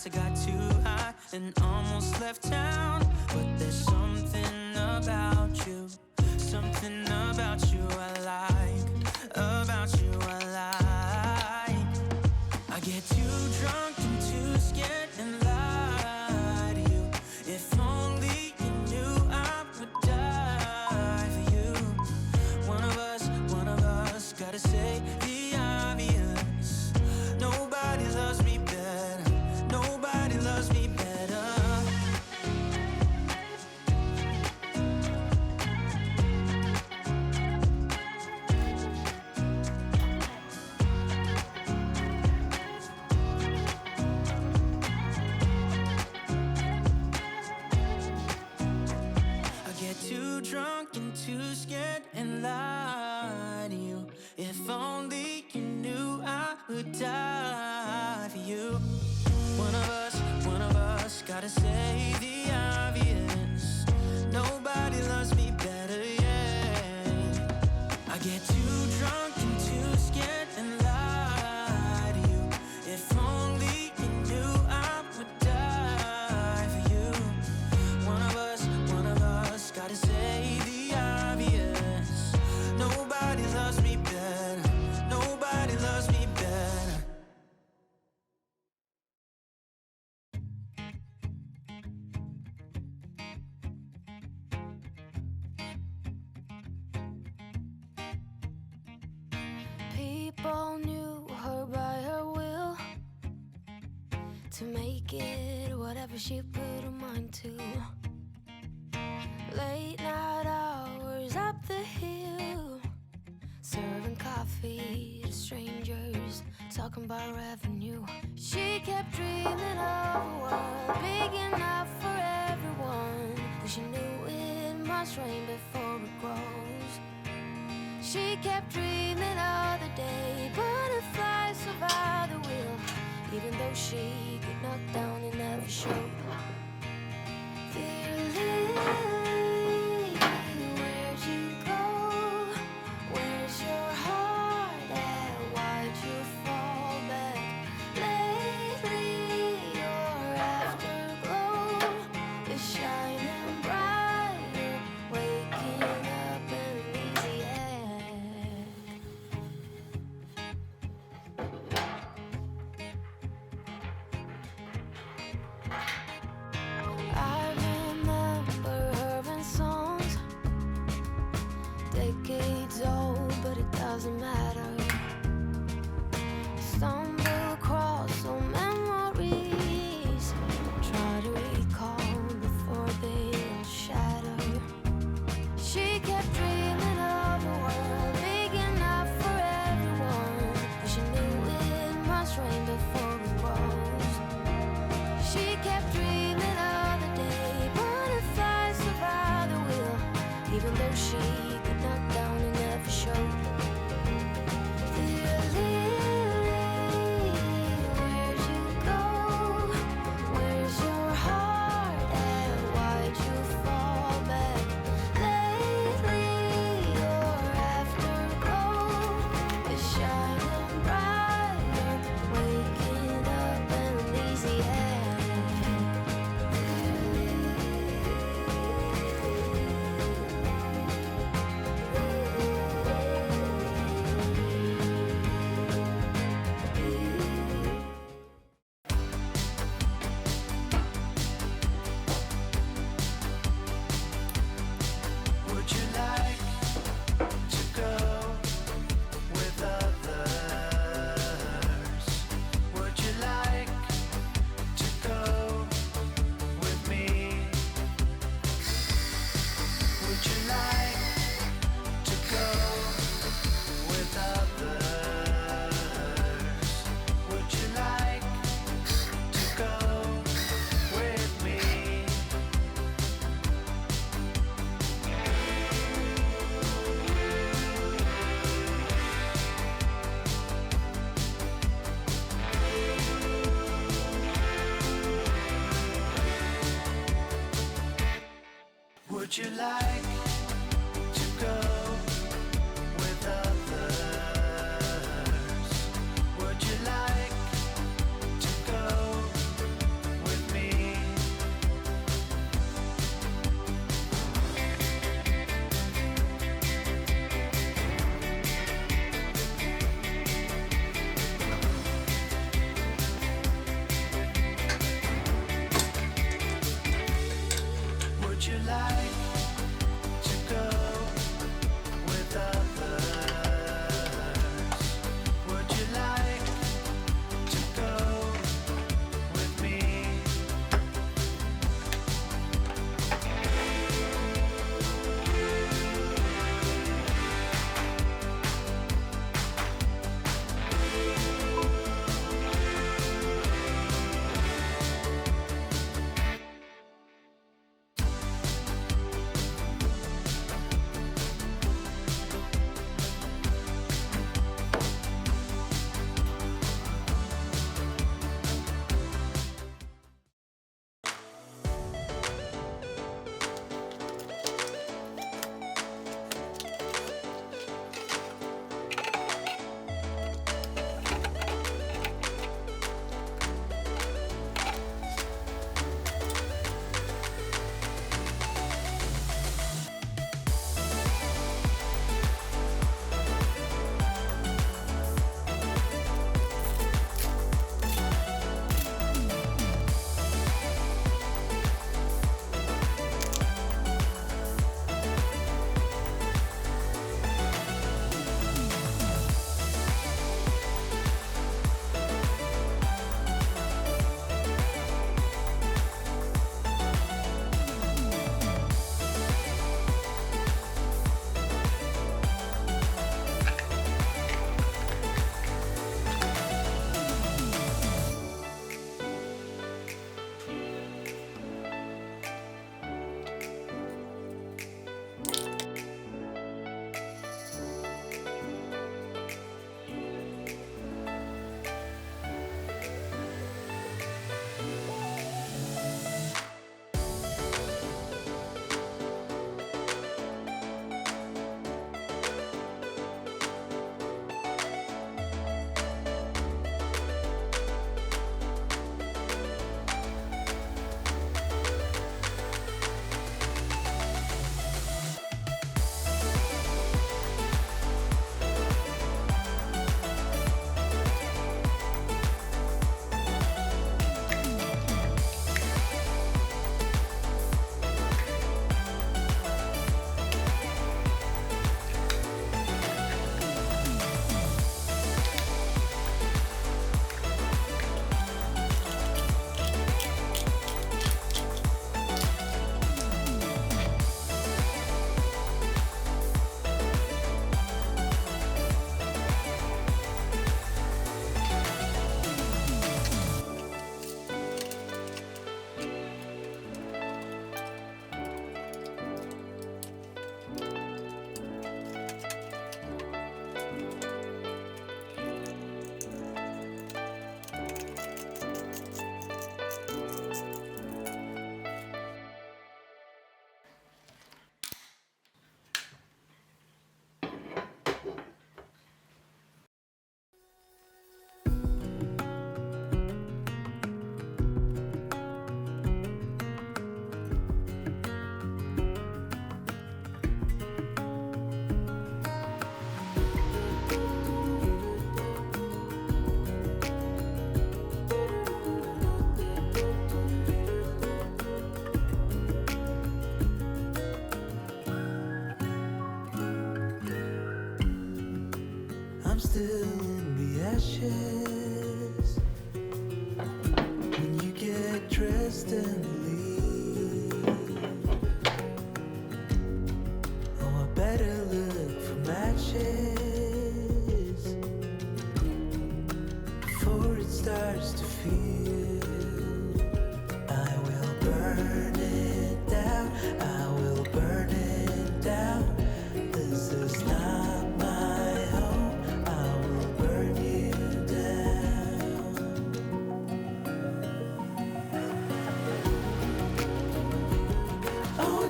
nights I got too high and almost left town. But there's something about you, something about you I like, about you I like. I get too drunk and too scared and lie to you. If only you knew I would die for you. One of us gotta say the obvious. Nobody loves me better, nobody loves me better. I get too drunk and too scared and lie to you. If only you knew I would die for you. One of us gotta say the obvious. Nobody loves me better, yeah. I get too drunk and too scared and lie to you. If only you knew I would die for you. One of us gotta say the obvious. Nobody loves me better, nobody loves me better. People knew her by her will, to make it whatever she put her mind to. Late night hours up the hill, serving coffee to strangers, talking about revenue. She kept dreaming of a world big enough for everyone, and she knew it must rain before it grows. She kept dreaming of the day butterflies survive the wheel, even though she got knocked down and never showed. Dear Lily, where'd you go? Where's your heart at? Why'd you fall back? Lately your afterglow is shining brighter, waking up in an easy egg. I remember her in songs, decades old, but it doesn't matter. Stumble across old memories, try to recall before they all shatter. She kept dreaming of a world big enough for everyone, but she knew it must rain before it grows. She kept dreaming of the day butterflies survive the wheel, even though she got knocked down and never showed. Dear Lily, where'd you go? Where's your heart at? Why'd you fall back? Lately your afterglow is shining brighter, waking up in an easy egg. Would you like to go with others? Would you like to go with me? Would you like to go with others? Would you like to go with me? Would you like to go with others? Would you like to go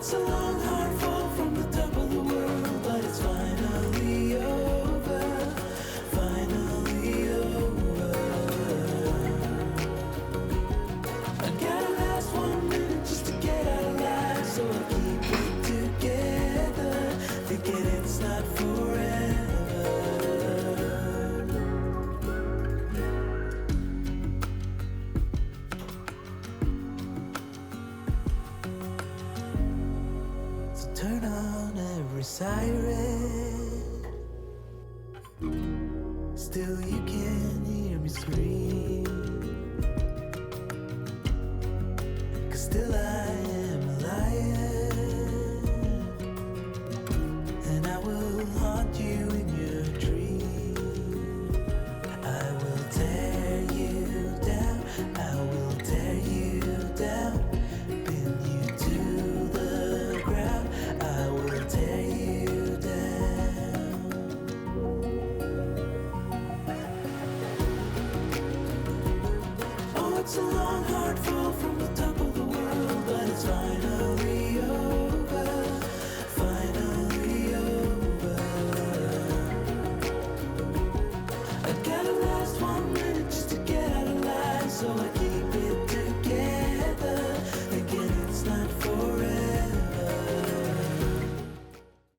it's a long, hard fall from the top of the world, but it's finally over, finally over. I gotta last 1 minute just to get out alive, so I keep it together, thinking it's not forever. So turn on every siren, still you can hear me scream, 'cause still